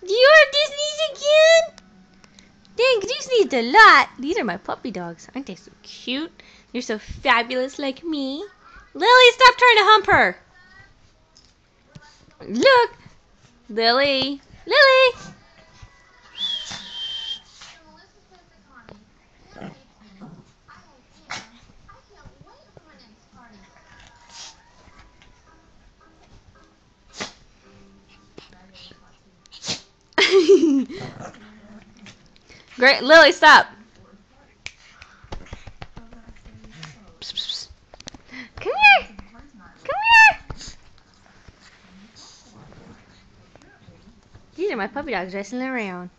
You have these again? Dang, these need a lot. These are my puppy dogs. Aren't they so cute? They're so fabulous like me. Lily, stop trying to hump her. Look. Lily. Lily. Great. Lily, stop. Come here. Come here. These are my puppy dogs wrestling around.